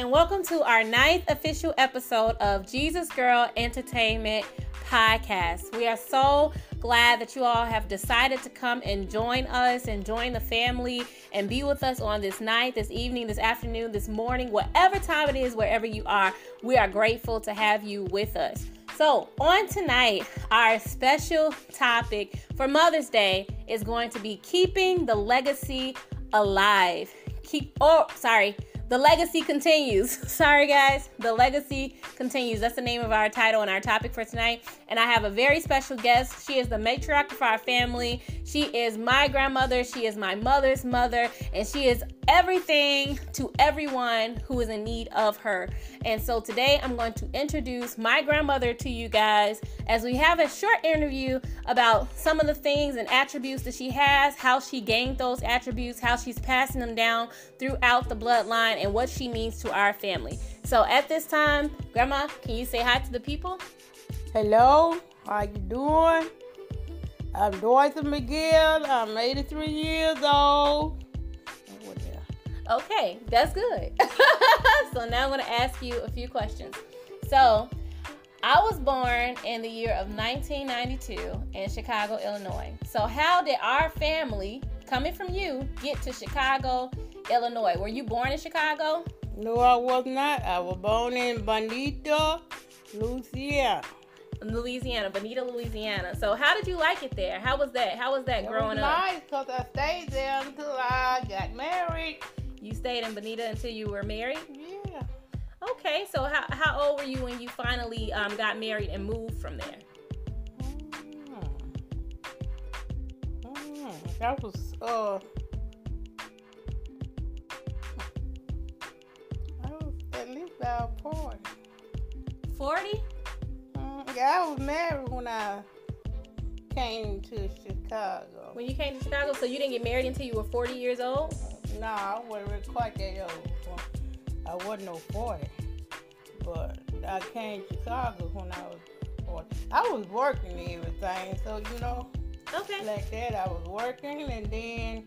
and welcome to our 9th official episode of Jesus Girl Entertainment Podcast. We are so glad that you all have decided to come and join us and join the family and be with us on this night, this evening, this afternoon, this morning, whatever time it is, wherever you are. We are grateful to have you with us. So on tonight, our special topic for Mother's Day is going to be keeping the legacy alive. The legacy continues. Sorry, guys. The legacy continues. That's the name of our title and our topic for tonight. And I have a very special guest. She is the matriarch of our family. She is my grandmother. She is my mother's mother. And she is everything to everyone who is in need of her. And so today I'm going to introduce my grandmother to you guys as we have a short interview about some of the things and attributes that she has, how she gained those attributes, how she's passing them down throughout the bloodline, and what she means to our family. So at this time, Grandma, can you say hi to the people? Hello, how you doing? I'm Dorothy McGill. I'm 83 years old. Okay, that's good. So now I'm going to ask you a few questions. So I was born in the year of 1992 in Chicago, Illinois. So how did our family, coming from you, get to Chicago, Illinois? Were you born in Chicago? No, I was not. I was born in Bonita, Louisiana. Bonita, Louisiana. So how did you like it there? How was that growing up? It was nice because I stayed there until I got married. You stayed in Bonita until you were married? Yeah. Okay, so how old were you when you finally got married and moved from there? That was at least about 40. 40? Yeah, I was married when I came to Chicago. When you came to Chicago, so you didn't get married until you were 40 years old? No, I wasn't quite that old. I wasn't no 40. But I came to Chicago when I was 40. I was working and everything, so okay. Like that, I was working and then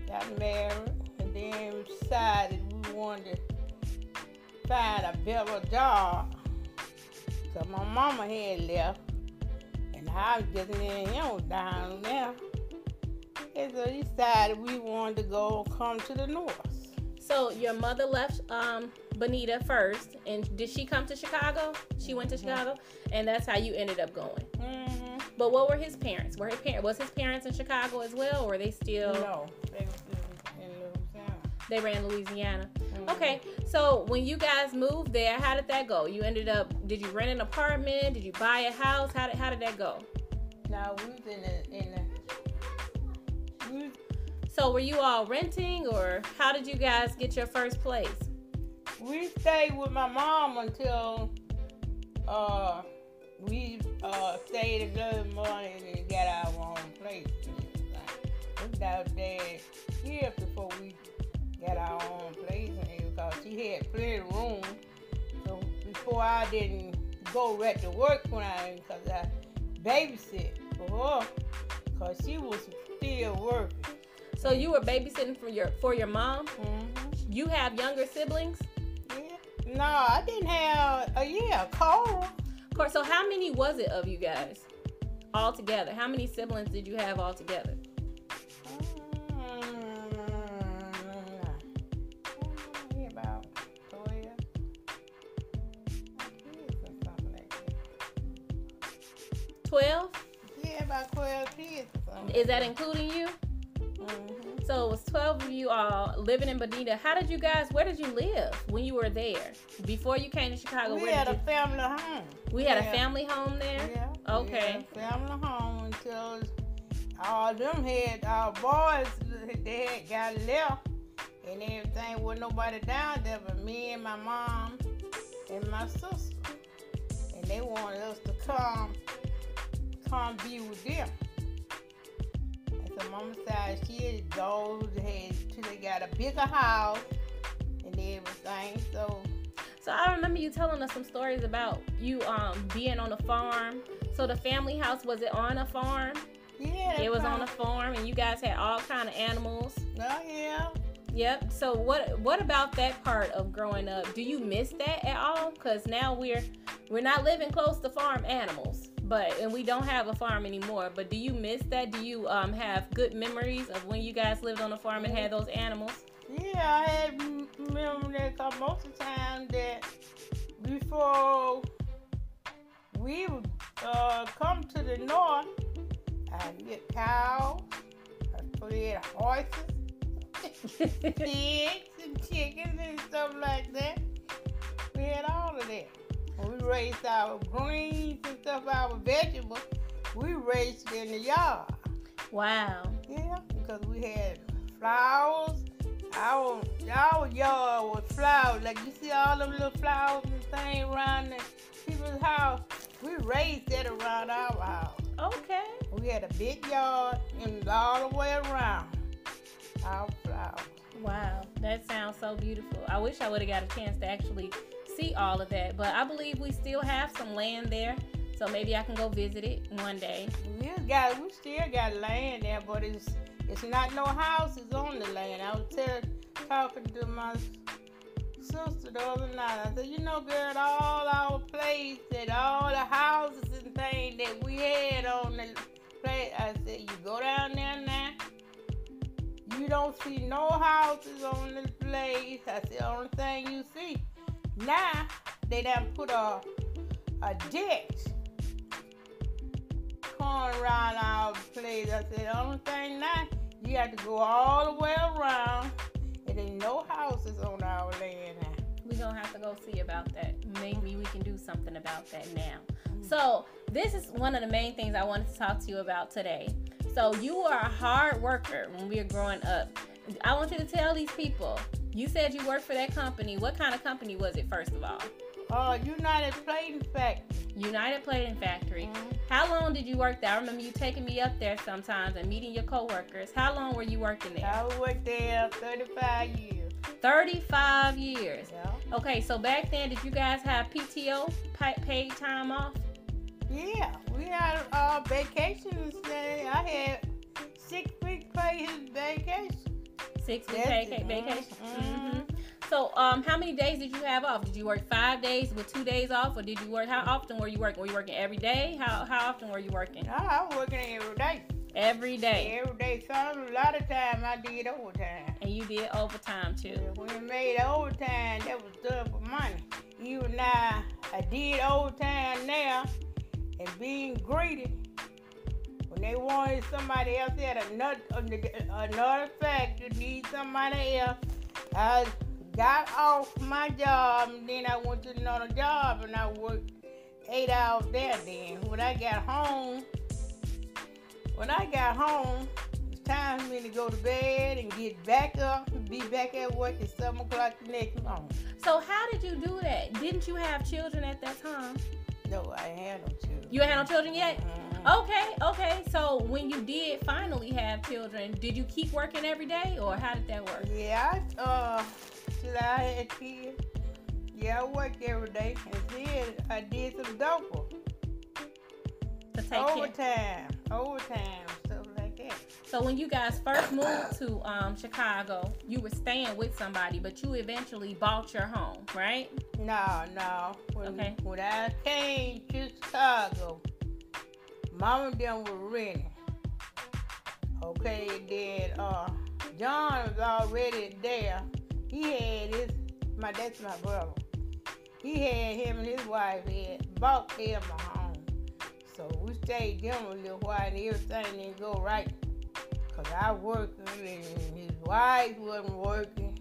got married and then we decided we wanted to find a better job. So my mama had left and I was just down there. And so we decided we wanted to come to the north. So your mother left Bonita first, and did she come to Chicago? She went to Chicago, and that's how you ended up going. Mm-hmm. But what were his parents? Was his parents in Chicago as well, or were they still? No, they were still in Louisiana. They were in Louisiana. Mm-hmm. Okay, so when you guys moved there, how did that go? Did you rent an apartment? Did you buy a house? How did that go? No, we was in the. So were you all renting, or how did you guys get your first place? We stayed with my mom until we stayed a little money and got our own place. We was out there years before we got our own place, and because she had plenty of room. So before I didn't go right to work because I babysit for her, because she was still working. So you were babysitting for your mom? Mm-hmm. You have younger siblings? Yeah. No, I didn't have. Cora. So how many was it of you guys all together? How many siblings did you have all together? About 12. Something like that. 12? Yeah, about 12 kids or something. Is that including you? Mm-hmm. So it was 12 of you all living in Bonita. Where did you live when you were there? Before you came to Chicago, We had a family home. We had a family home there? Yeah. Okay. We had a family home until all them had, our boys, they had got left and everything with nobody down there but me and my mom and my sister. And they wanted us to come be with them. So Mama said she they got a bigger house and everything. So I remember you telling us some stories about you being on a farm. So the family house, was it on a farm? Yeah. It was on a farm and you guys had all kind of animals. Oh yeah. Yep. So what about that part of growing up? Do you miss that at all? Because now we're not living close to farm animals, and we don't have a farm anymore. But do you miss that? Do you have good memories of when you guys lived on a farm and had those animals? Yeah, I had remember that 'cause most of the time that before we would come to the north, I'd get cows, we had horses, pigs, and chickens and stuff like that. We had all of that. When we raised our greens and stuff, our vegetables, we raised it in the yard. Wow. Yeah, because we had flowers. Our yard was flowers. Like you see all them little flowers and things around the people's house. We raised that around our house. Okay. We had a big yard and all the way around our flowers. Wow, that sounds so beautiful. I wish I would have got a chance to actually see all of that, but I believe we still have some land there, so maybe I can go visit it one day. We still got land there, but it's not no houses on the land. I was talking to my sister the other night. I said, you know, girl, all our place and all the houses and things that we had on the place, I said, you go down there now, you don't see no houses on the place. I said, the only thing you see, now they done put a ditch going around our place. I said, the only thing now, you have to go all the way around, and there's no houses on our land now. We're going to have to go see about that. Maybe we can do something about that now. So this is one of the main things I wanted to talk to you about today. So you were a hard worker when we were growing up. I want you to tell these people, you said you worked for that company. What kind of company was it, first of all? United Plating Factory. United Plating Factory. Mm-hmm. How long did you work there? I remember you taking me up there sometimes and meeting your coworkers. How long were you working there? I worked there 35 years. 35 years. Yeah. Okay, so back then, did you guys have PTO, paid time off? Yeah, we had vacations. I had 6 weeks paid vacation. 6 weeks paid vacation. Mm-hmm. So, how many days did you have off? Did you work 5 days with 2 days off, or did you work? How often were you working? Were you working every day? How often were you working? I was working every day. Every day. Every day. So a lot of time I did overtime. And you did overtime too. When we made overtime, that was done for money. Even now, I did overtime now, and being greedy. When they wanted somebody else at another factory, need somebody else, I got off my job, and then I went to another job, and I worked 8 hours there. Then when I got home, it's time for me to go to bed and get back up and be back at work at 7 o'clock the next morning. So how did you do that? Didn't you have children at that time? No, I ain't had no children. You ain't had no children yet? Mm-hmm. Okay. So when you did finally have children, did you keep working every day, or how did that work? Yeah, till I had kids. Yeah, I worked every day, and then I did some double. To take overtime, stuff like that. So when you guys first moved to Chicago, you were staying with somebody, but you eventually bought your home, right? No. When I came to Chicago, Mama and them were renting. Okay, then John was already there. He had that's my brother. He had him and his wife had bought them a home. So we stayed them a little while, and everything didn't go right. Because I worked and his wife wasn't working.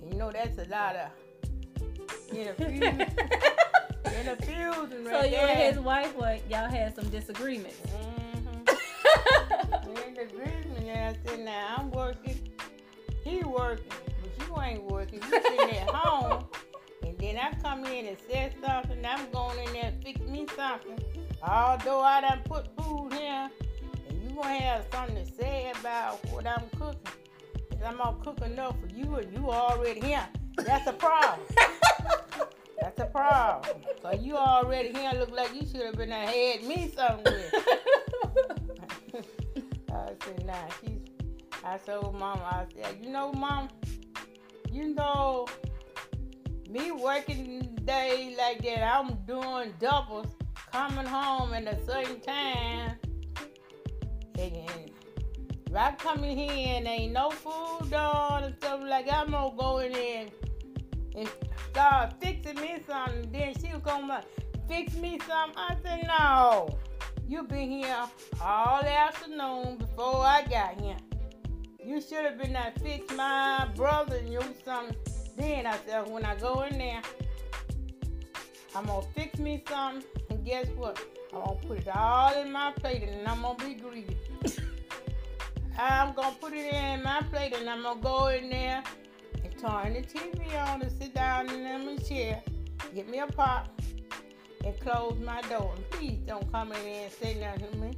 And you know, that's a lot of interfusing right So you there. and his wife, y'all had some disagreements. Mm-hmm. Disagreement, and I said, now I'm working, he working, but you ain't working. You sitting at home, and then I come in and say something, I'm going in there and fix me something. Although I done put food here, and you gonna have something to say about what I'm cooking. If I'm gonna cook enough for you, and you already here, that's a problem. That's a problem. So you already here, look like you should have been had me something with. I said, nah, I told Mama, I said, you know, Mom, you know, me working days like that, I'm doing doubles, coming home at a certain time. And if I come in here and ain't no food done and stuff like that, I'm gonna go in there and start fixing me something. Then she'll come up, fix me something. I said, no, you been here all afternoon before I got here. You should have been there fix my brother and you something. Then I said, when I go in there, I'm gonna fix me something. And guess what? I'm gonna put it all in my plate and I'm gonna be greedy. I'm gonna put it in my plate and I'm gonna go in there and turn the TV on and sit down in my chair, get me a pop, and close my door. And please don't come in there and say nothing to me.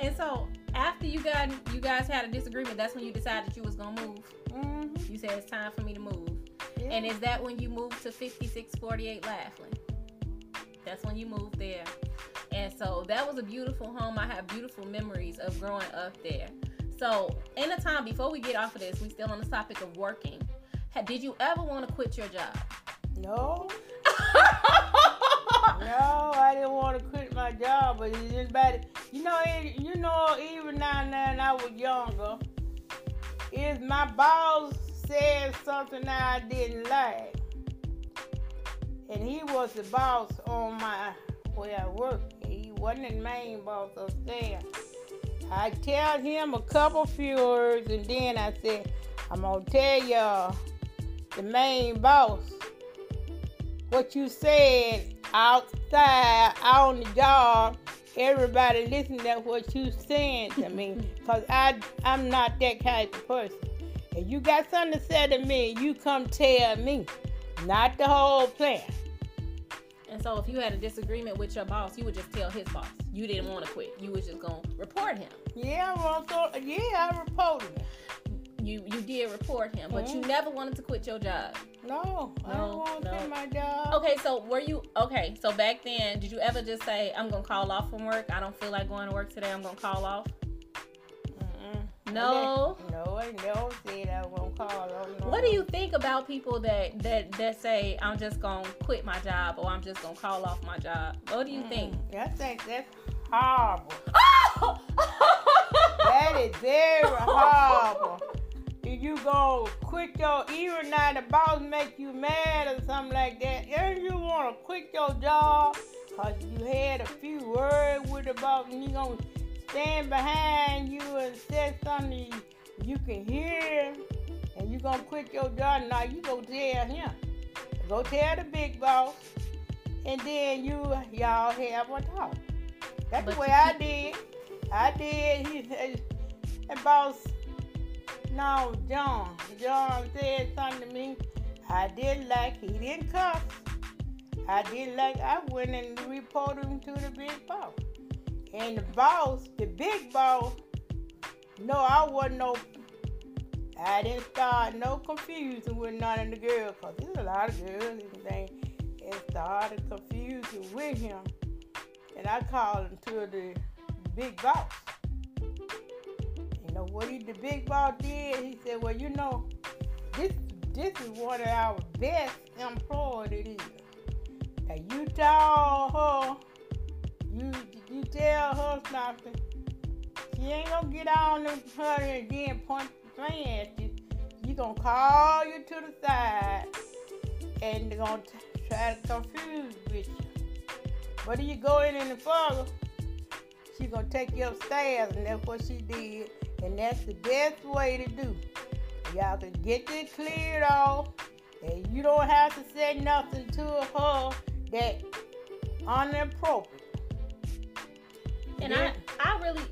And so after you guys had a disagreement, that's when you decided you was gonna move. Mm-hmm. You said it's time for me to move. Yeah. And is that when you moved to 5648 Laughlin? That's when you moved there. And so that was a beautiful home. I have beautiful memories of growing up there. So in a time, before we get off of this, we still on the topic of working. Did you ever want to quit your job? No. No, I didn't want to quit my job, but it's just bad. You know, even now and I was younger, if my boss said something I didn't like, and he was the boss on where I worked. He wasn't the main boss upstairs. I tell him a couple few words, and then I said, I'm going to tell y'all, the main boss, what you said outside, out on the job, everybody listen to what you saying to me, because I'm not that type of person. If you got something to say to me, you come tell me, not the whole plan. And so if you had a disagreement with your boss, you would just tell his boss. You didn't want to quit. You was just going to report him. Yeah, I reported him. You did report him, but you never wanted to quit your job. No, I don't want to quit my job. Okay, so back then, did you ever just say, I'm going to call off from work? I don't feel like going to work today. I'm going to call off? No. No, I never said I was going to call off. No. What do you think about people that say, I'm just going to quit my job or I'm just going to call off my job? What do you think? I think that's horrible. That is very horrible. If you go quit even now the boss make you mad or something like that, if you want to quit your job because you had a few words with the boss and you going to stand behind you and say something you can hear and you going to quit your job, now you go tell him. Go tell the big boss and then y'all have a talk. That's the way I did. He said, and boss, no, John said something to me I didn't like. He didn't cuss. I went and reported him to the big boss. And the big boss, I didn't start no confusion with none of the girls, because there's a lot of girls and started confusing with him. And I called him to the big boss. You know what the big boss did? He said, well, this is one of our best employees it is. Now you tell her, you tell her something, she ain't gonna get on her and then point the finger at you. She gonna call you to the side and they're gonna try to confuse with you. But if you go in any further, she's gonna take you upstairs, and that's what she did. And that's the best way to do. Y'all can get this cleared off, and you don't have to say nothing to her that inappropriate. And I really,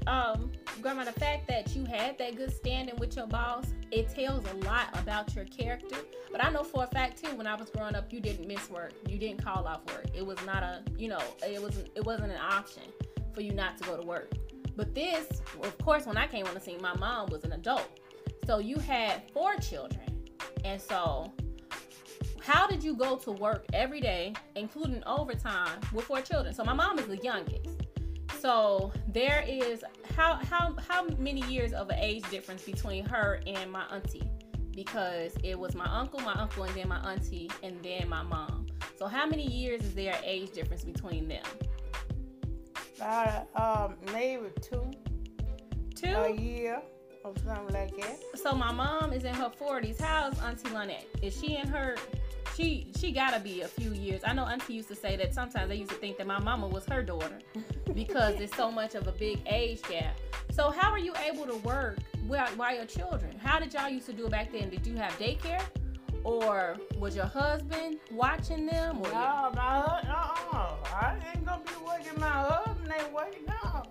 Grandma, the fact that you had that good standing with your boss, it tells a lot about your character. But I know for a fact too, when I was growing up, you didn't miss work. You didn't call off work. It was not it wasn't an option for you not to go to work. But this, of course, when I came on the scene, my mom was an adult. So you had 4 children. And so how did you go to work every day, including overtime, with 4 children? So my mom is the youngest. So there is how many years of an age difference between her and my auntie? because it was my uncle, and then my auntie, and then my mom. So how many years is there age difference between them? Maybe two. A year or something like that. So my mom is in her 40s. How's Auntie Lynette? Is she in her... She gotta be a few years. I know Auntie used to say that sometimes they used to think that my mama was her daughter because there's so much of a big age gap. So how are you able to work while your children? How did y'all used to do it back then? Did you have daycare? Or was your husband watching them? Or no, my husband, I ain't gonna be working. My husband ain't working, no.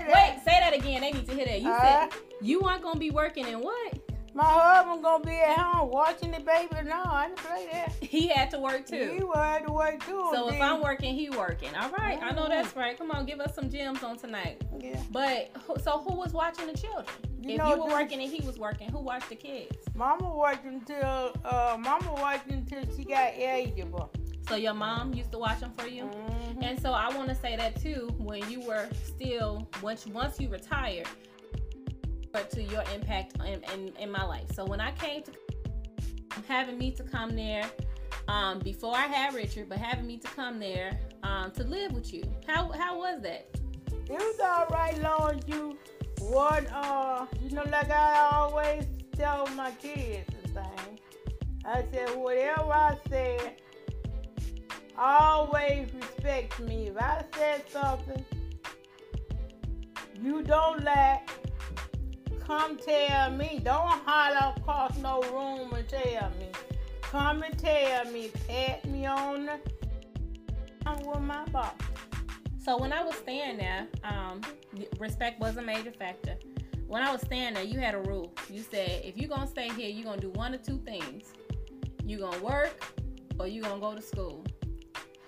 Wait, say that again. They need to hear that. You said you weren't gonna be working in what? My husband gonna be at home watching the baby. No, I didn't play that. He had to work too. He had to work too. So if I'm working, he working. All right, I know that's right. Come on, give us some gems on tonight. Yeah. But so who was watching the children? If you were working and he was working, who watched the kids? Mama worked until she got eligible. So your mom used to watch them for you? Mm-hmm. And so I want to say that too, when you were still, once you retired, to your impact in my life. So when I came to having me to come there, before I had Richard, but having me to come there to live with you, how was that? It was all right, long as you weren't, like I always tell my kids and things. I said, whatever I said, always respect me. If I said something you don't like, come tell me. Don't holler across no room and tell me. Come and tell me. Pat me on the... I'm with my boss. So when I was staying there, respect was a major factor. When I was staying there, you had a rule. You said, if you're going to stay here, you're going to do one of two things. You're going to work or you're going to go to school.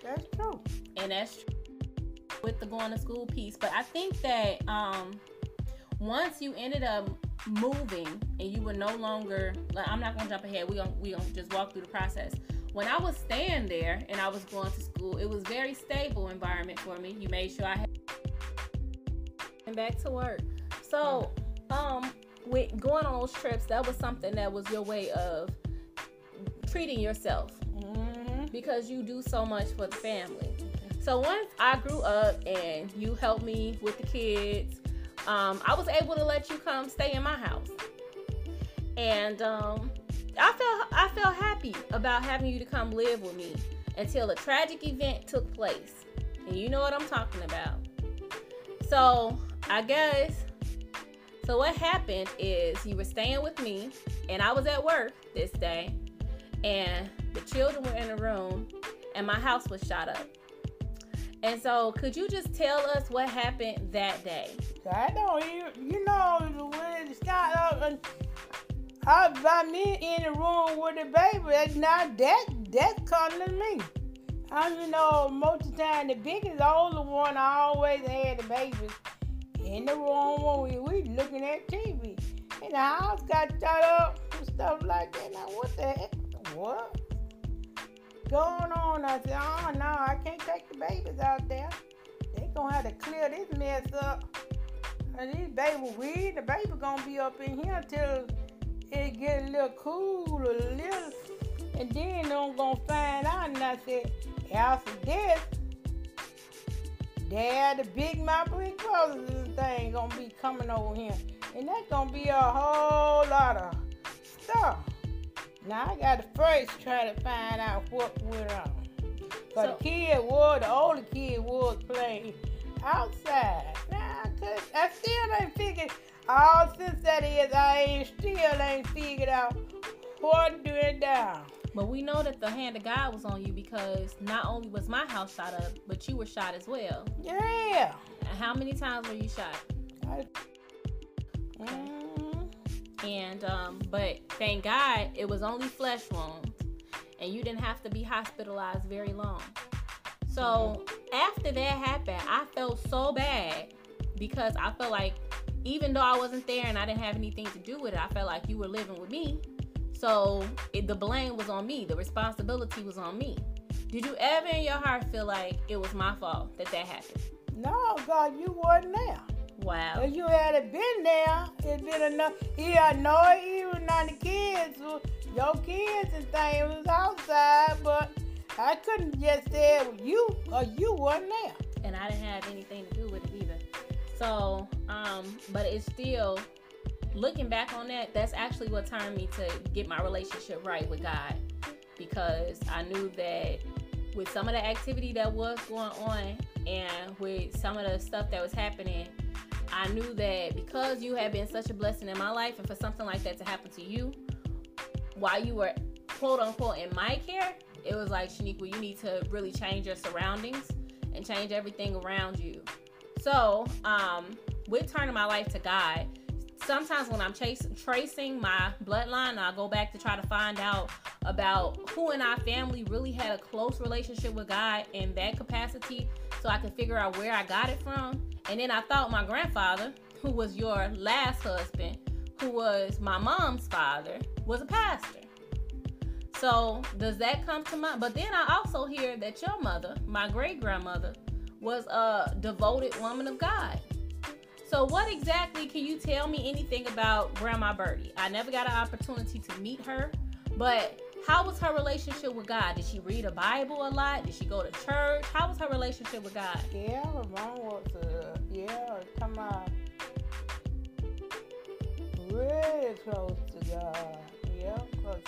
That's true. And that's true with the going to school piece. But I think that once you ended up moving and you were no longer, like, I'm not going to jump ahead. We're going to just walk through the process. When I was staying there and I was going to school, it was very stable environment for me. You made sure I had back to work. So, with going on those trips, that was something that was your way of treating yourself, because you do so much for the family. So once I grew up and you helped me with the kids, I was able to let you come stay in my house. And I felt happy about having you to come live with me until a tragic event took place. And you know what I'm talking about. So so what happened is you were staying with me and I was at work this day and the children were in the room and my house was shot up. And so could you just tell us what happened that day? I don't when it shot up and by me in the room with the baby, that's coming to me. Most of the time the biggest older one, I always had the babies in the room when we looking at TV. And the house got shut up and stuff like that. Now what the heck? What? Going on? I said, oh no, I can't take the babies out there. They gonna have to clear this mess up. And these baby the baby gonna be up in here till it get a little cool, and then I'm gonna find out. And I said, after this, Dad, my big brothers and thing gonna be coming over here, and that's gonna be a whole lot of stuff. Now I gotta first try to find out what went on. Cause the older kid was playing outside. Now I still ain't figured. All since that is, I still ain't figured out what to do it down. But we know that the hand of God was on you, because not only was my house shot up, but you were shot as well. Yeah. How many times were you shot? And but thank God it was only flesh wounds, and you didn't have to be hospitalized very long. So after that happened, I felt so bad, because I felt like even though I wasn't there and I didn't have anything to do with it, I felt like you were living with me. So the blame was on me. The responsibility was on me. Did you ever in your heart feel like it was my fault that happened? No, God, you wasn't there. Wow. If you had been there, it'd been enough. Yeah, I know even on the kids, your kids and things was outside, but I couldn't just stay with you because you wasn't there. And I didn't have anything to do with it either. So, but it's still, looking back on that, that's actually what turned me to get my relationship right with God. Because I knew that with some of the activity that was going on and with some of the stuff that was happening, I knew that because you had been such a blessing in my life, and for something like that to happen to you while you were quote unquote in my care, it was like, Shaniqua, you need to really change your surroundings and change everything around you. So with turning my life to God, sometimes when I'm tracing my bloodline, I'll go back to try to find out about who in our family really had a close relationship with God in that capacity, so I could figure out where I got it from. And then I thought my grandfather, who was your last husband, who was my mom's father, was a pastor. So does that come to mind? But then I also hear that your mother, my great-grandmother, was a devoted woman of God. So what exactly, can you tell me anything about Grandma Birdie? I never got an opportunity to meet her, but how was her relationship with God? Did she read a Bible a lot? Did she go to church? How was her relationship with God? Yeah, my mom was, come on, really close to God. Yeah, because,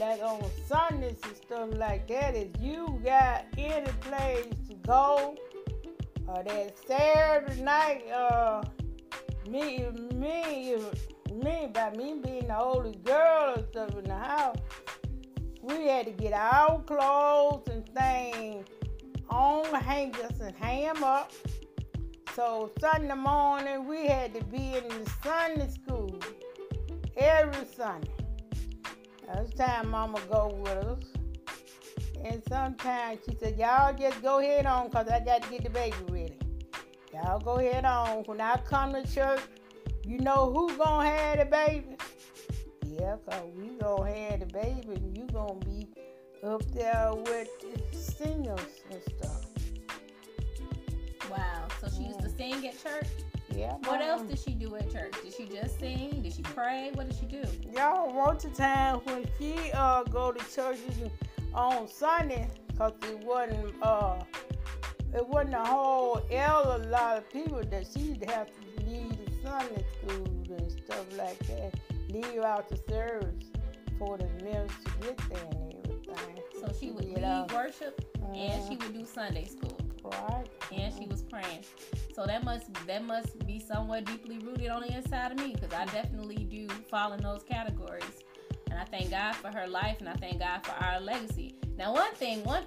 like on Sundays and stuff like that, if you got any place to go, that Saturday night, by me being the oldest girl and stuff in the house, we had to get our clothes and things on hangers and hang them up. So Sunday morning, we had to be in the Sunday school every Sunday. This time Mama go with us. And sometimes she said, y'all just go ahead on because I got to get the baby ready. Y'all go ahead on. When I come to church, you know who gonna have the baby? Yeah, because we gonna have the baby and you gonna be up there with the singers and stuff. Wow. So she used to sing at church? Yeah. What else did she do at church? Did she just sing? Did she pray? What did she do? Y'all, most of the time when she go to churches on Sunday, because it wasn't a whole a lot of people that she'd have to leave the Sunday school and stuff like that, leave out the service for the members to get there and everything. So she would lead worship and she would do Sunday school. Right. And she was praying. So that must be somewhat deeply rooted on the inside of me, because I definitely do fall in those categories. And I thank God for her life, and I thank God for our legacy. Now, one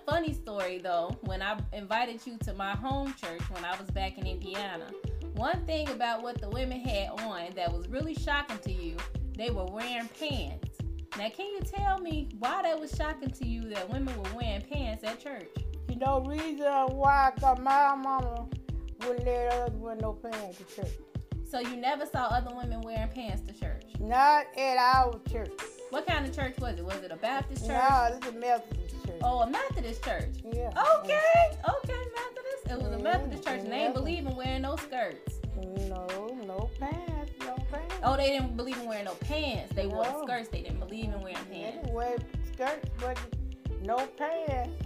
funny story though, when I invited you to my home church when I was back in Indiana, one thing about what the women had on that was really shocking to you, they were wearing pants. Now, can you tell me why that was shocking to you that women were wearing pants at church? You know, reason why, because my mama wouldn't let us wear no pants to church. So you never saw other women wearing pants to church? Not at our church. What kind of church was it? Was it a Baptist church? No, this is a Methodist church. Oh, a Methodist church? Yeah. Okay, Methodist. It was a Methodist church, and they didn't believe in wearing no skirts. No pants, no pants. Oh, they didn't believe in wearing no pants. They wore skirts. They didn't believe in wearing pants. They wear skirts, but no pants.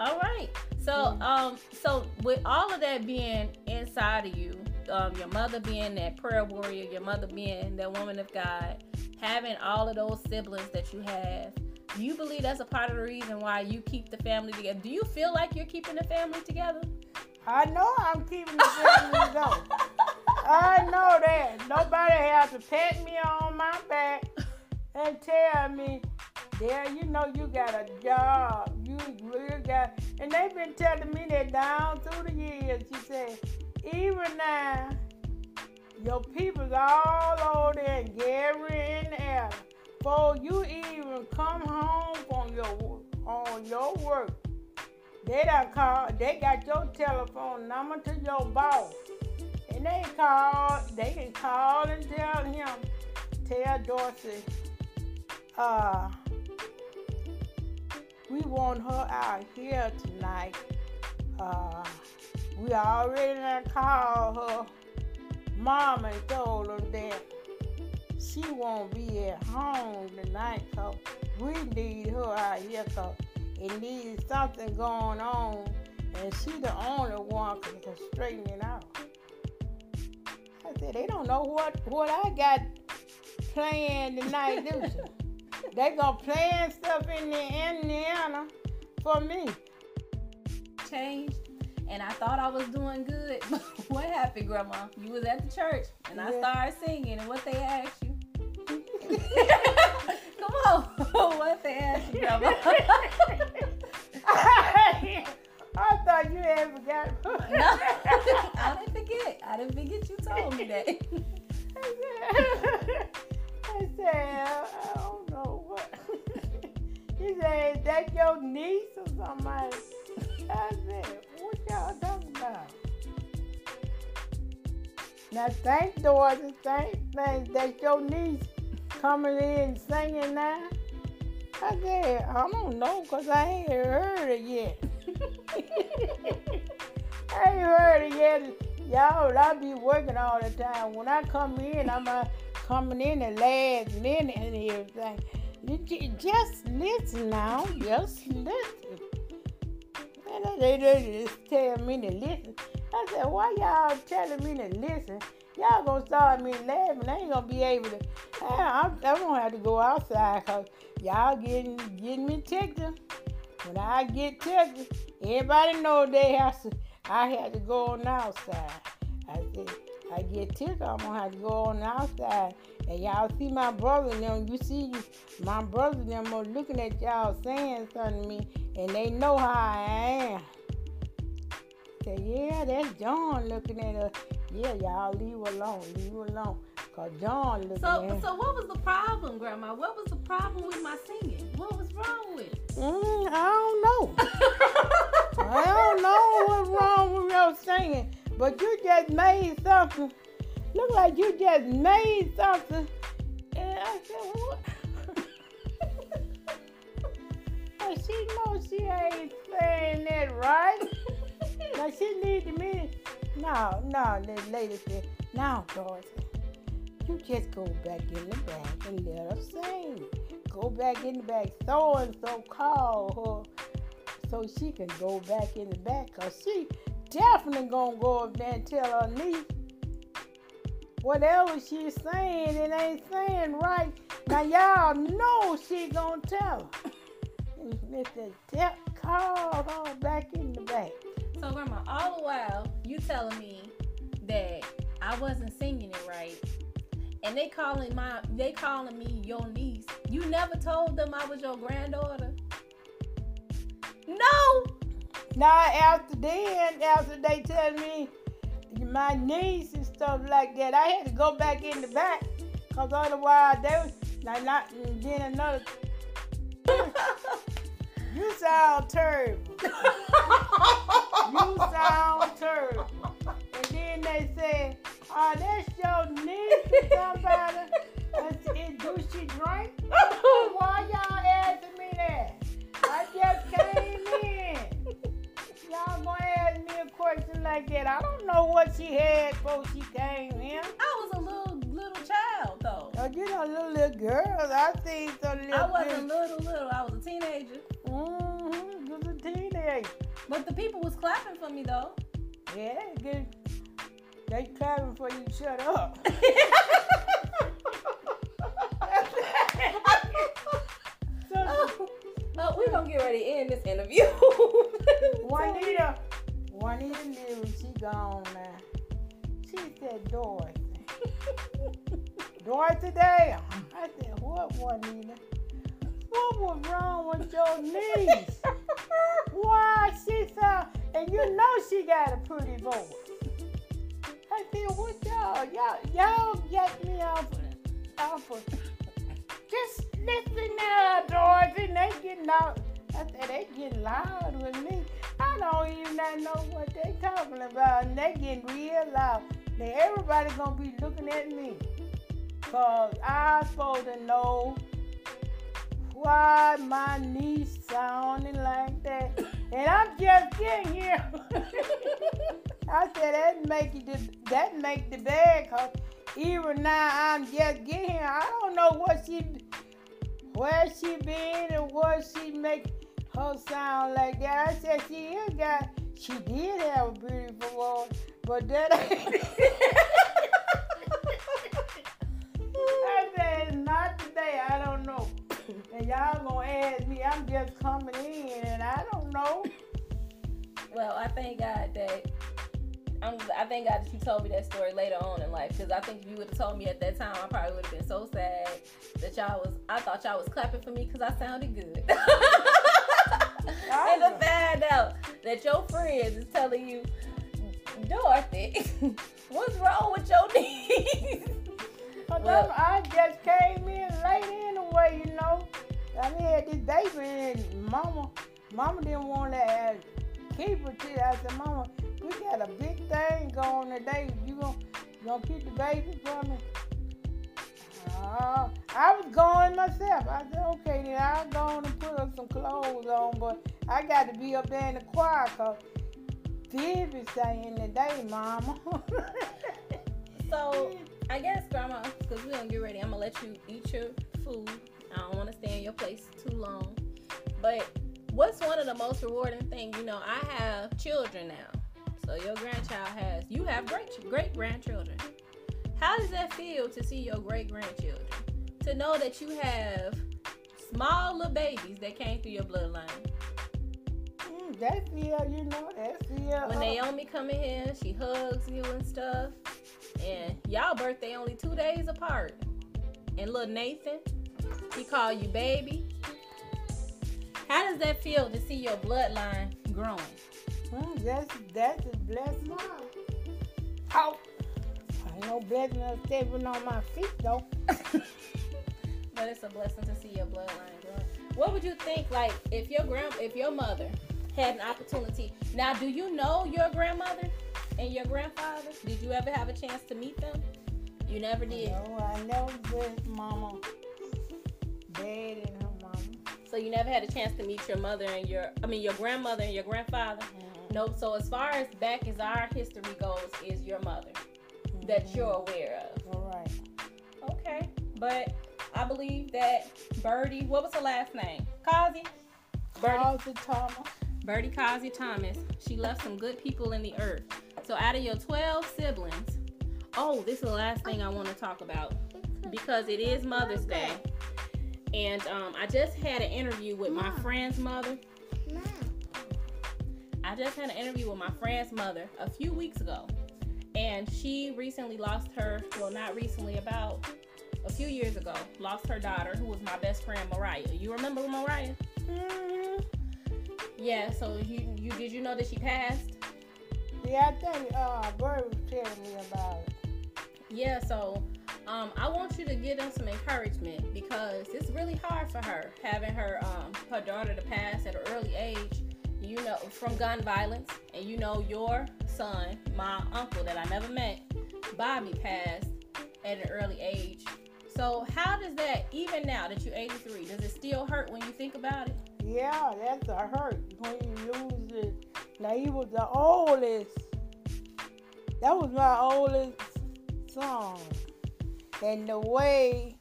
All right. So with all of that being inside of you, your mother being that prayer warrior, your mother being that woman of God, having all of those siblings that you have, do you believe that's a part of the reason why you keep the family together? Do you feel like you're keeping the family together? I know I'm keeping the family together. I know that. Nobody has to pat me on my back and tell me, there, you know you got a job. You really got, and they've been telling me that down through the years. She said, even now, your people's all over there in Gary and Allen. Before you even come home on your work, they done call. They got your telephone number to your boss, and they can call and tell Dorsey, we want her out here tonight. we already done called her mom and told her that she won't be at home tonight because we need her out here because it needs something going on, and she the only one who can straighten it out. I said, they don't know what I got planned tonight, do you? They gonna plan stuff in Indiana for me. Changed, and I thought I was doing good. What happened, Grandma? You was at the church, and I started singing, and what they asked you? Come on, what they asked you, Grandma? I thought you had forgot. No, I didn't forget. I didn't forget you told me that. I said, I don't know what. He said, is that your niece or somebody? I said, what y'all talking about? Now, thank Dorothy, thank that's your niece coming in singing now. I said, I don't know, because I ain't heard it yet. I ain't heard it yet. Y'all, I be working all the time. When I come in, I'm coming in the last minute and everything. You just listen now. Just listen. And they just tell me to listen. I said, why y'all telling me to listen? Y'all gonna start me laughing. I ain't gonna be able to. I'm gonna have to go outside because y'all getting me tickled. When I get tickled, everybody know I had to go on outside. I said, I get tickled, I'm gonna have to go on outside. And y'all see my brother and them, my brother and them are looking at y'all saying something to me, and they know how I am. Say, yeah, that's John looking at us. Yeah, y'all leave her alone. Cause John looking at her. So what was the problem, Grandma? What was the problem with my singing? What was wrong with it? I don't know. I don't know what's wrong with your singing, but you just made something. Look like you just made something. And I said, what? And she knows she ain't saying that right. Now she need to mean. No, the lady said, now, Dorothy, you just go back in the back and let her sing. Go back in the back. So-and-so call her so she can go back in the back, because she definitely going to go up there and tell her niece whatever she's saying, it ain't saying right. Now, y'all know she going to tell her. And Mr. Depp called her back in the back. So, Grandma, all the while, you telling me that I wasn't singing it right, and they calling me your niece. You never told them I was your granddaughter? No! Now, after they tell me my niece and stuff like that, I had to go back in the back, because otherwise they was not then another. You sound terrible. You sound terrible. And then they say, oh, that's your niece or somebody. I said, do she drink? Why y'all asking me that? I just came in. Y'all gonna ask me a question like that. I don't know what she had before she came in. I was a little child, though. Oh, you know, little girls. I seen some little. I wasn't little. I was a teenager. You was a teenager. But the people was clapping for me, though. Yeah, they clapping for you to shut up. We're going to get ready to end this interview. Juanita knew she gone now. She said, Dorothy. Dorothy there. I said, what, Juanita? What was wrong with your niece? Why she said, and you know she got a pretty voice. I said, what y'all get me off of. Just listen now, Dorothy. They getting out. I said, they getting loud with me. I don't even know what they talking about. And they getting real loud. Now everybody gonna be looking at me. Cause I'm supposed to know why my niece sounding like that? And I'm just getting here. I said that make the bad, cause even now I'm just getting here. I don't know where she been and what she make her sound like that. I said she did have a beautiful voice, but that ain't. I said not today. I don't know. And y'all gonna ask me. I'm just coming in, and I don't know. Well, I thank God that you told me that story later on in life, because I think if you would have told me at that time, I probably would have been so sad that I thought y'all was clapping for me because I sounded good. And to find out that your friends is telling you, Dorothy, what's wrong with your knees? Well, I just came in late anyway, you know. I had this baby and mama didn't want to keep her till I said, Mama, we got a big thing going today. You gonna keep the baby for me? I was going myself. I said, okay, then I'll go on and put up some clothes on, but I got to be up there in the choir because Phoebe's saying today, Mama. So, I guess, Grandma, because we're going to get ready, I'm going to let you eat your food. I don't want to stay in your place too long. But what's one of the most rewarding things? You know, I have children now. So your grandchild you have great-grandchildren. How does that feel to see your great-grandchildren? To know that you have small little babies that came through your bloodline. That feel, you know, that feel. When Naomi come in here, she hugs you and stuff. And y'all birthday only 2 days apart. And little Nathan, he called you baby. How does that feel to see your bloodline growing? That's a blessing. Oh, I know blessing of stepping on my feet though. But it's a blessing to see your bloodline growing. What would you think, like, if your mother had an opportunity? Now, do you know your grandmother and your grandfather? Did you ever have a chance to meet them? You never did. No, I never met Mama, Dad, and her mama. So you never had a chance to meet your grandmother and your grandfather? Mm-hmm. Nope. So as far as back as our history goes, is your mother that you're aware of. All right. Okay. But I believe that Birdie, what was her last name? Causey? Causey Thomas. Birdie Causey Thomas. She left some good people in the earth. So out of your 12 siblings, this is the last thing I want to talk about because it is Mother's Day. And I just had an interview with my friend's mother. I just had an interview with my friend's mother a few weeks ago. And she recently lost about a few years ago, lost her daughter, who was my best friend, Mariah. You remember Mariah? Mm-hmm. Yeah, so did you know that she passed? Yeah, I think Bird was telling me about it. Yeah, so I want you to give them some encouragement because it's really hard for her, having her daughter to pass at an early age, you know, from gun violence. And you know, your son, my uncle that I never met, Bobby, passed at an early age. So how does that, even now that you're 83, does it still hurt when you think about it? Yeah, that's a hurt when you lose it. Now, he was the oldest. That was my oldest son. And the way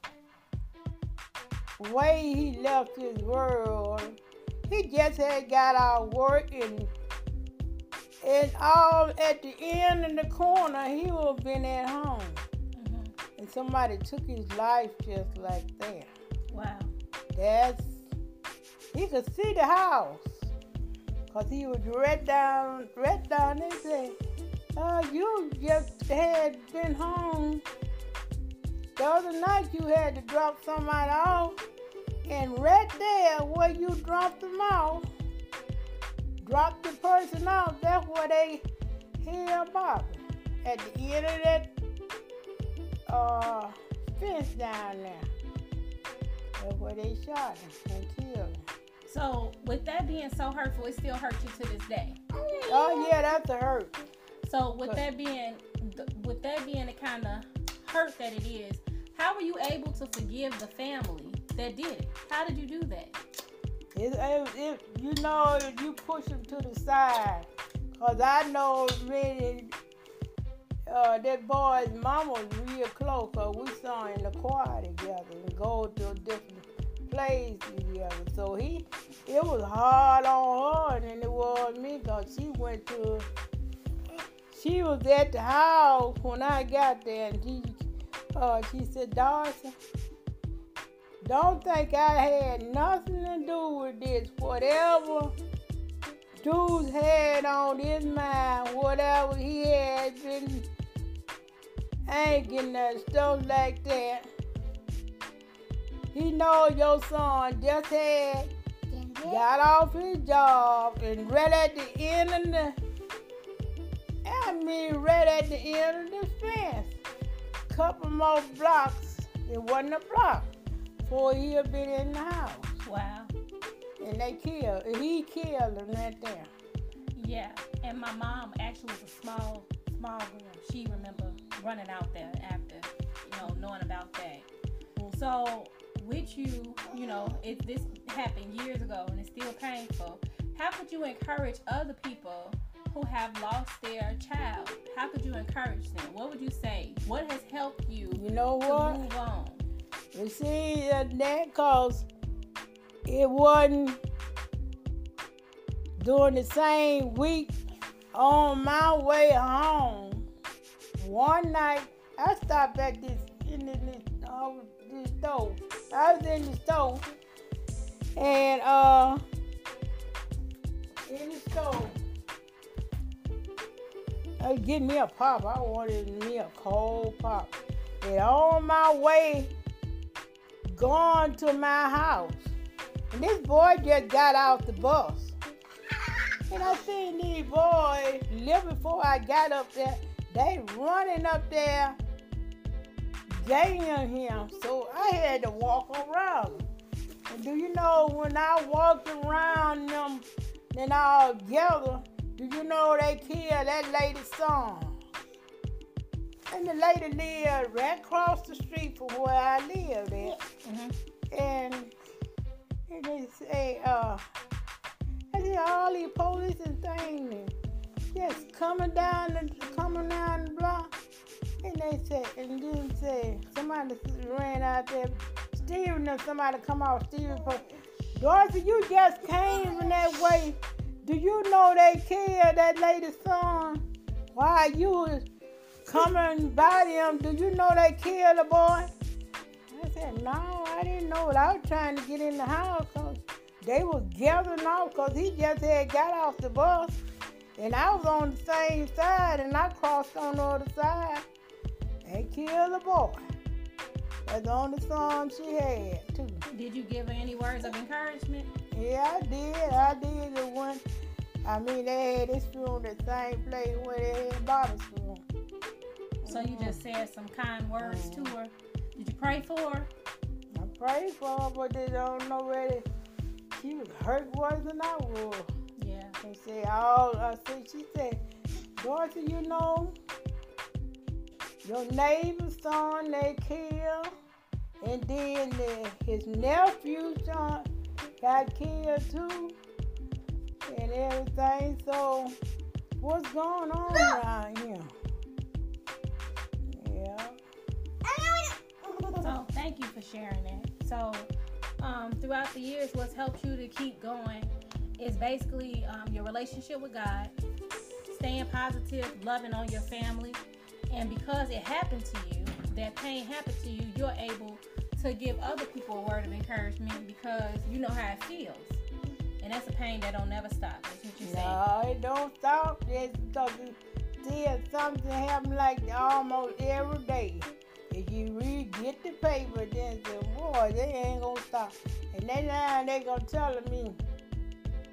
he left this world, he just had got out working. And all at the end in the corner, he would have been at home. Mm-hmm. And somebody took his life just like that. Wow. He could see the house. Because he was right down and said, you just had been home. The other night you had to drop somebody off. And right there where you dropped them off, dropped the person off, that's where they held Bobby. At the end of that fence down there. That's where they shot him and killed him. So, with that being so hurtful, it still hurts you to this day. Oh yeah, that's a hurt. So, with that being the kind of hurt that it is, how were you able to forgive the family that did it? How did you do that? You push them to the side. Because I know really that boy's mama was real close. Because we saw in the choir together and go to different places together. So it was hard on her than it was me. Because she was at the house when I got there. And she said, Darcy, don't think I had nothing to do with this. Whatever dudes had on his mind, whatever he had been hanging and stuff like that. He know your son just got off his job and right at the end of the fence. Couple more blocks, it wasn't a block, before he had been in the house. Wow. And he killed him right there. Yeah, and my mom actually was a small girl. She remember running out there after, knowing about that. Mm-hmm. So with you, this happened years ago and it's still painful. How could you encourage other people who have lost their child? How could you encourage them? What would you say? What has helped you to move on? You see, that because it wasn't during the same week on my way home. One night, I stopped at this stove. I was in the stove, and in the stove, I was getting me a pop. I wanted me a cold pop. And on my way, going to my house, and this boy just got out the bus. And I seen these boys, little before I got up there, they running up there, gaining him. So I had to walk around them. And do you know, when I walked around them, then all together, do you know they killed that lady's son? And the lady lived right across the street from where I lived at. Mm-hmm. And they say, I see all these police and things just coming down the block. And they said, and then say, somebody ran out there, Steven, and somebody come out, Steven. Dorothy, you just came in that way. Do you know they killed that lady's son? While you was coming by them, do you know they killed the boy? I said, no, I didn't know it. I was trying to get in the house because they was gathering off because he just had got off the bus. And I was on the same side, and I crossed on the other side. They killed the boy. That's the only son she had, too. Did you give her any words of encouragement? Yeah, I did. The one. I mean, they had this funeral the same place where they had Bobby's funeral. So you just said some kind words to her. Did you pray for her? I prayed for her, but they don't know where she was hurt worse than I was. Yeah. She said, Dorothy, you know, your neighbor's son they killed, and then his nephew's son got killed too, and everything. So, what's going on around here? Yeah. So, thank you for sharing that. So, throughout the years, what's helped you to keep going is basically your relationship with God, staying positive, loving on your family, and because it happened to you, that pain happened to you, you're able to give other people a word of encouragement because you know how it feels. And that's a pain that don't never stop. That's what you're saying. No, it don't stop. It's because still something happen like almost every day. If you get the paper, then say, boy, they ain't gonna stop. And they gonna tell me,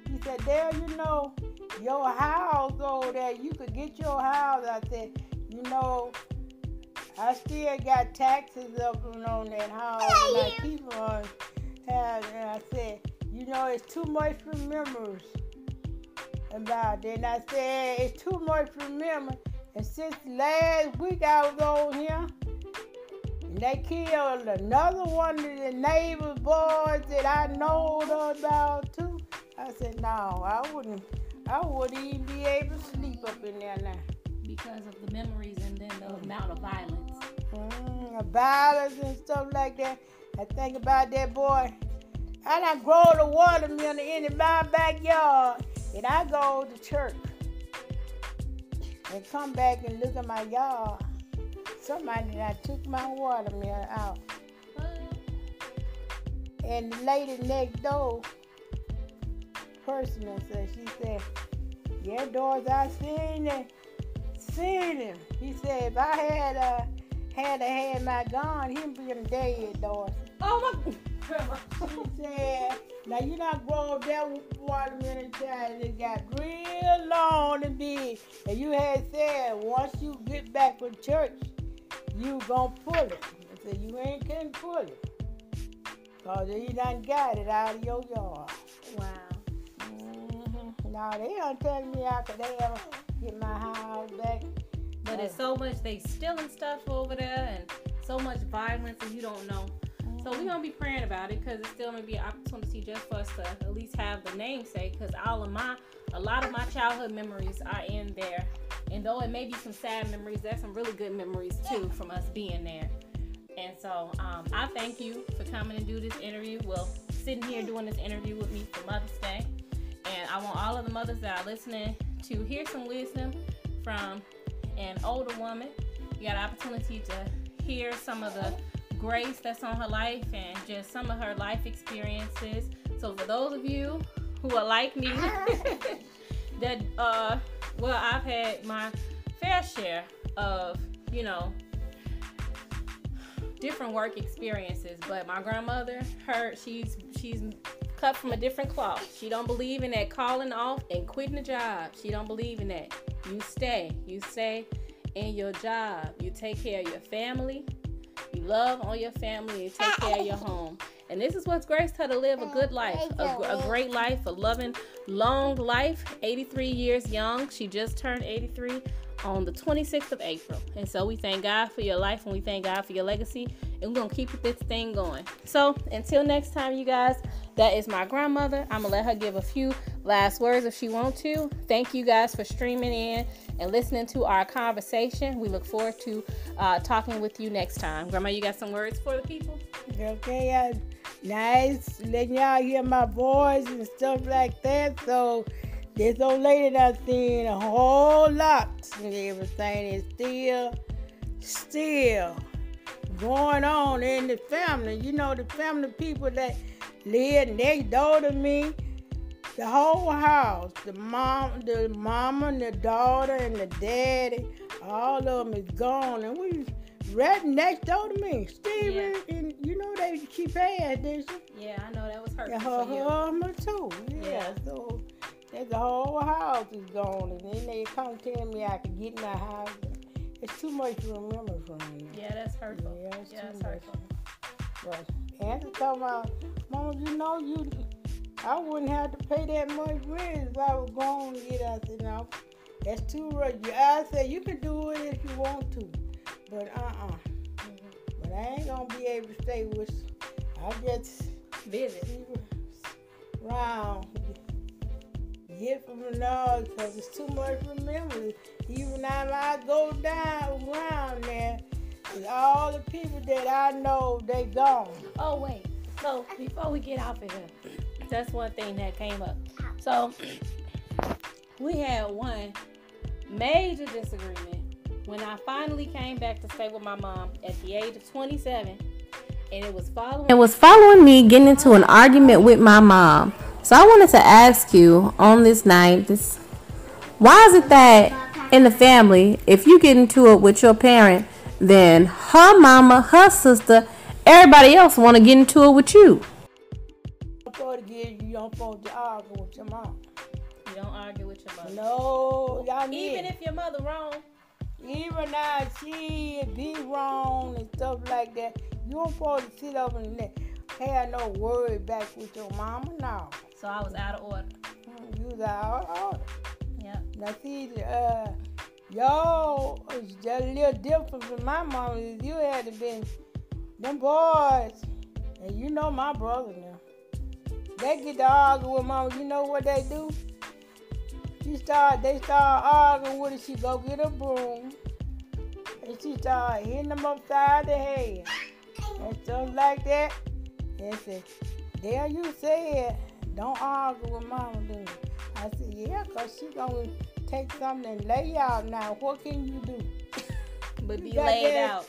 he said, Dale, you know, your house over there, you could get your house. I said, you know, I still got taxes up on that house. And I keep on having, and I said, you know, it's too much for memories about it. And I said, it's too much for memory. And since last week I was over here, And they killed another one of the neighbor boys that I know about too. I said, no, I wouldn't even be able to sleep up in there now. Because of the memories and then the amount of violence. Violence and stuff like that. I think about that boy. I done grow the watermelon in my backyard. And I go to church. And come back and look at my yard. Somebody that took my watermelon out. And the lady next door, person said, she said, yeah, Doris, I seen him. He said, if I had my gun, he'd be dead, Doris. Oh my God. She said, now you not grow up that watermelon child. It got real long and big. And you had said, once you get back from church, you gonna pull it. I said, you ain't can't pull it. Because you done got it out of your yard. Wow. No, they don't tell me I could ever get my house back. But it's so much, they stealing stuff over there and so much violence and you don't know. So we're going to be praying about it because it's still going to be an opportunity just for us to at least have the namesake because a lot of my childhood memories are in there. And though it may be some sad memories, there's some really good memories too from us being there. And so I thank you for coming and do this interview. Well, sitting here doing this interview with me for Mother's Day. And I want all of the mothers that are listening to hear some wisdom from an older woman. You got an opportunity to hear some of the grace that's on her life and just some of her life experiences. So for those of you who are like me, that I've had my fair share of, different work experiences, but my grandmother, she's cut from a different cloth. She don't believe in that calling off and quitting the job. She don't believe in that. You stay in your job. You take care of your family. You love on your family. You take care of your home. And this is what's graced her to live a good life, a great life, a loving, long life. 83 years young. She just turned 83 on the 26th of April. And so we thank God for your life and we thank God for your legacy. And we're going to keep this thing going. So until next time, you guys, that is my grandmother. I'm going to let her give a few last words if she wants to. Thank you guys for streaming in and listening to our conversation. We look forward to talking with you next time. Grandma, you got some words for the people? Okay, nice letting y'all hear my voice and stuff like that. So this old lady that I've seen a whole lot and everything is still going on in the family. You know, the family people that live next door to me, the whole house, the mama, the daughter, and the daddy, all of them is gone. And we right next door to me. Steven, and you know they keep paying, didn't you? Yeah, I know that was hurtful for you. Her too. Yeah. So the whole house is gone, and then they come tell me I can get in my house. It's too much to remember from me. Yeah, that's hurtful. Yeah, it's that's too hurtful. But Aunt told me, Mama, I wouldn't have to pay that much rent if I was going to get us. That's too much. I said you can do it if you want to, but But I ain't gonna be able to stay with. I just visit around. Get from the noise because it's too much to remember. Even now I go down around there, with all the people that I know, they gone. Oh, wait. So, before we get off of here, that's one thing that came up. So, we had one major disagreement when I finally came back to stay with my mom at the age of 27. And it was following me getting into an argument with my mom. So I wanted to ask you on this night, why is it that in the family, if you get into it with your parent, then her mama, her sister, everybody else want to get into it with you? You don't supposed to argue with your mom. You don't argue with your mother? No, y'all need. Even if your mother wrong? Even now she be wrong and stuff like that. You don't supposed to sit up and have no word back with your mama, no. So I was out of order. You was out of order. Yeah. Now see, y'all is just a little different from my mama. You had to been them boys, and you know my brother now, they get to argue with mama. You know what they do? They start arguing with her. She go get a broom, and she start hitting them upside the head and stuff like that. And say, there you said, don't argue with mama, do you? I said, yeah, because she gonna take something and lay you out now. What can you do? But be laid out.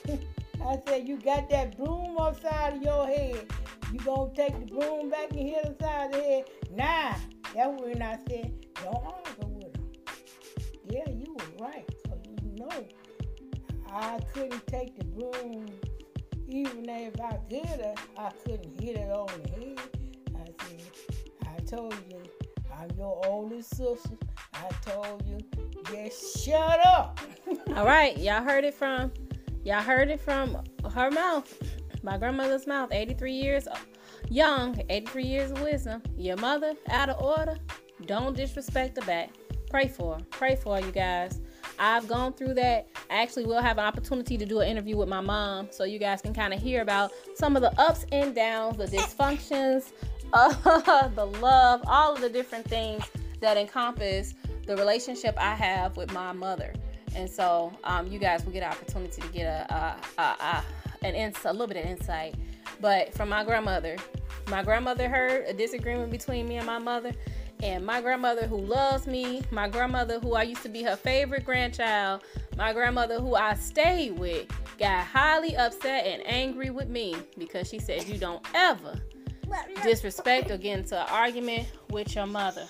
I said, you got that broom upside of your head. You gonna take the broom back and hit the side of the head. Nah, that's when I said, don't argue with her. Yeah, you were right. Because you know, I couldn't take the broom. Even if I could have, I couldn't hit it on the head. I said, I told you, I'm your oldest sister. I told you, just shut up. All right, y'all heard it from her mouth, my grandmother's mouth. 83 years young, 83 years of wisdom. Your mother out of order. Don't disrespect the back. Pray for her, you guys. I've gone through that. I actually will have an opportunity to do an interview with my mom, so you guys can kind of hear about some of the ups and downs, the dysfunctions, the love, all of the different things that encompass the relationship I have with my mother. And so you guys will get an opportunity to get a little bit of insight. But from my grandmother heard a disagreement between me and my mother. And my grandmother, who loves me, my grandmother, who I used to be her favorite grandchild, my grandmother, who I stayed with, got highly upset and angry with me because she said, you don't ever disrespect or get into an argument with your mother.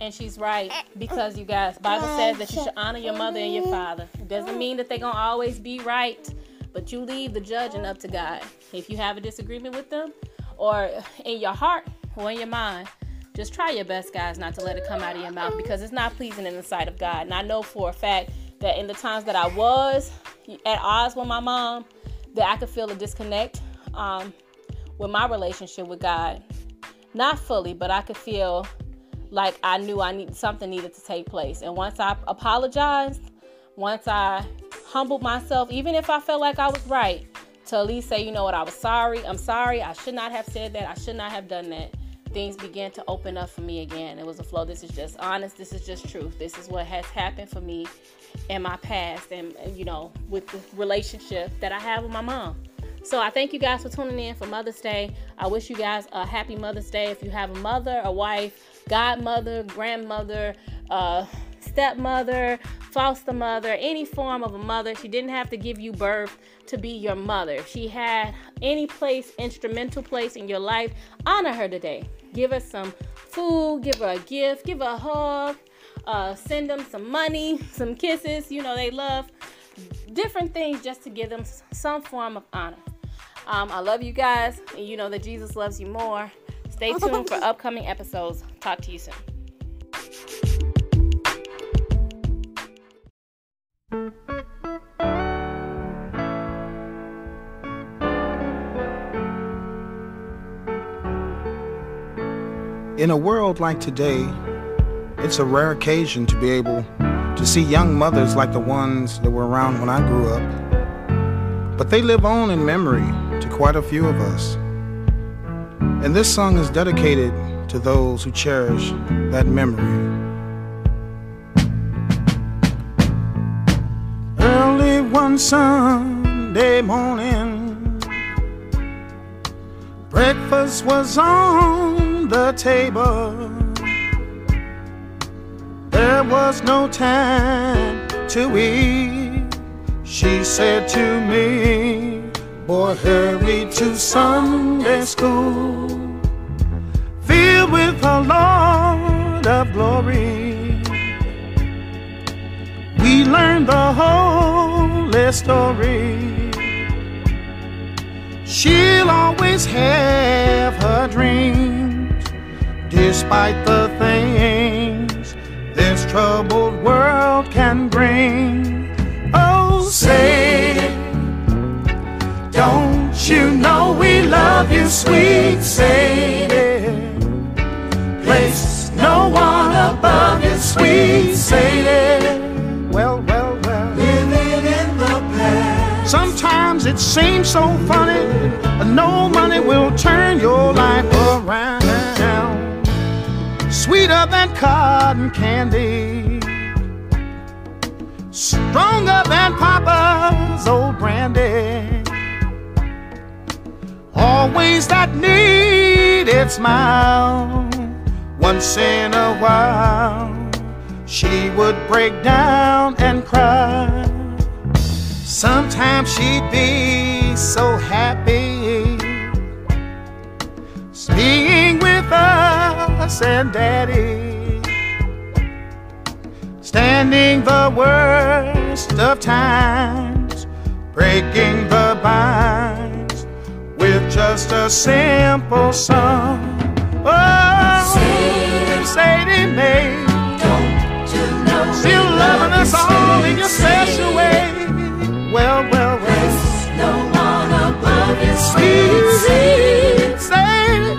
And she's right, because you guys, Bible says that you should honor your mother and your father. It doesn't mean that they're going to always be right, but you leave the judging up to God. If you have a disagreement with them, or in your heart or in your mind, just try your best, guys, not to let it come out of your mouth, because it's not pleasing in the sight of God. And I know for a fact that in the times that I was at odds with my mom, that I could feel a disconnect with my relationship with God. Not fully, but I could feel like I knew something needed to take place. And once I apologized, once I humbled myself, even if I felt like I was right, to at least say, you know what, I'm sorry, I should not have said that, I should not have done that. Things began to open up for me again. It was a flow. This is just honest. This is just truth. This is what has happened for me in my past, and you know, with the relationship that I have with my mom. So I thank you guys for tuning in for Mother's Day. I wish you guys a happy Mother's Day. If you have a mother, a wife, godmother, grandmother, stepmother, foster mother, any form of a mother, she didn't have to give you birth to be your mother. If she had any place, instrumental place in your life, honor her today. Give her some food, give her a gift, give her a hug, send them some money, some kisses. You know, they love different things just to give them some form of honor. I love you guys, and you know that Jesus loves you more. Stay tuned for upcoming episodes. Talk to you soon. In a world like today, it's a rare occasion to be able to see young mothers like the ones that were around when I grew up. But they live on in memory to quite a few of us. And this song is dedicated to those who cherish that memory. Early one Sunday morning, breakfast was on the table. There was no time to eat. She said to me, boy, hurry to Sunday school, filled with a Lord of glory. We learned the holy story. She'll always have her dreams, despite the things this troubled world can bring. Oh, say, don't you know we love you, sweet Sadie? Place no one above you, sweet Sadie. Well, living in the past. Sometimes Sometimes it seems so funny, no money will turn your life around. Sweeter than cotton candy, stronger than Papa's old brandy. Always that needed smile. Once in a while she would break down and cry. Sometimes she'd be so happy being with us and Daddy, standing the worst of times, breaking the binds with just a simple song. Oh, Sadie Mae, don't you know still loving us all in your special way. Well, well, well, there's no one above you, sweet Sadie,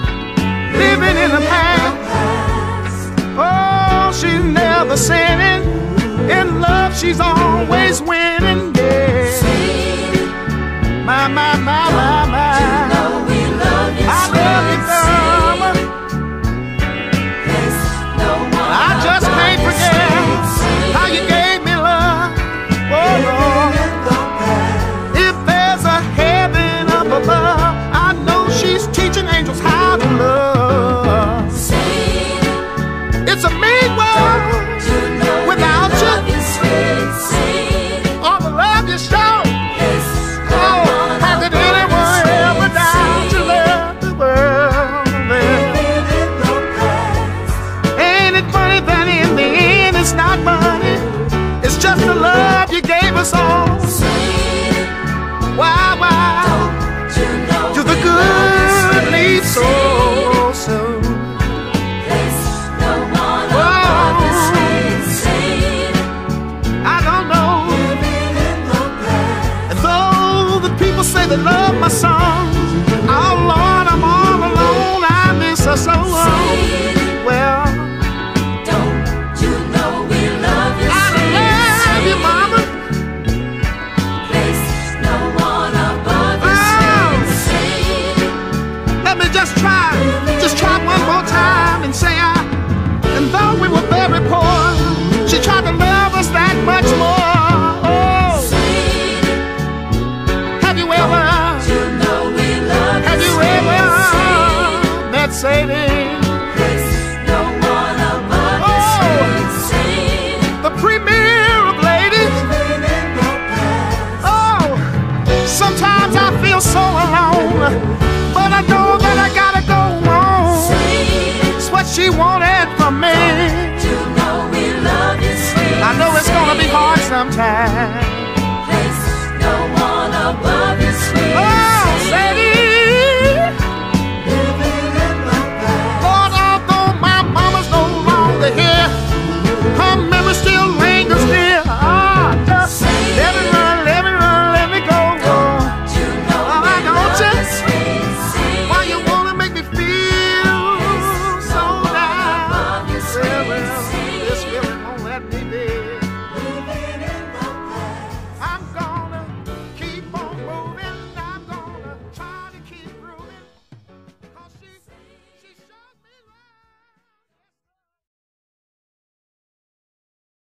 living in the past. Oh, she's never sinning. In love, she's always winning. Yeah. My, my, my, my, my. You know we love you, I love you, Mama. There's no one I just can't forget how you gave me love. Oh, Lord. If there's a heaven up above, I know she's teaching angels how to love. It's a mean world without you. All the love you show. Oh, how could anyone ever doubt you love the world? Ain't it funny that in the end it's not money, it's just the love you gave us all. Why, to the good lead so soon. I don't know. And though the people say they love my songs, oh Lord, I'm all alone. I miss her so long. Well, don't you know we love you, I love you, Mama. There's no one above you, Let me just try one more time and say and though we were very poor, she tried to love us that much more. Oh, have you ever, you know we love have you ever met Sadie? There's no one above you, The premier of ladies. Oh, sometimes I feel so alone, but I know that I gotta go on. It's what she wanted from me. You know we love you, I know it's gonna be hard sometimes.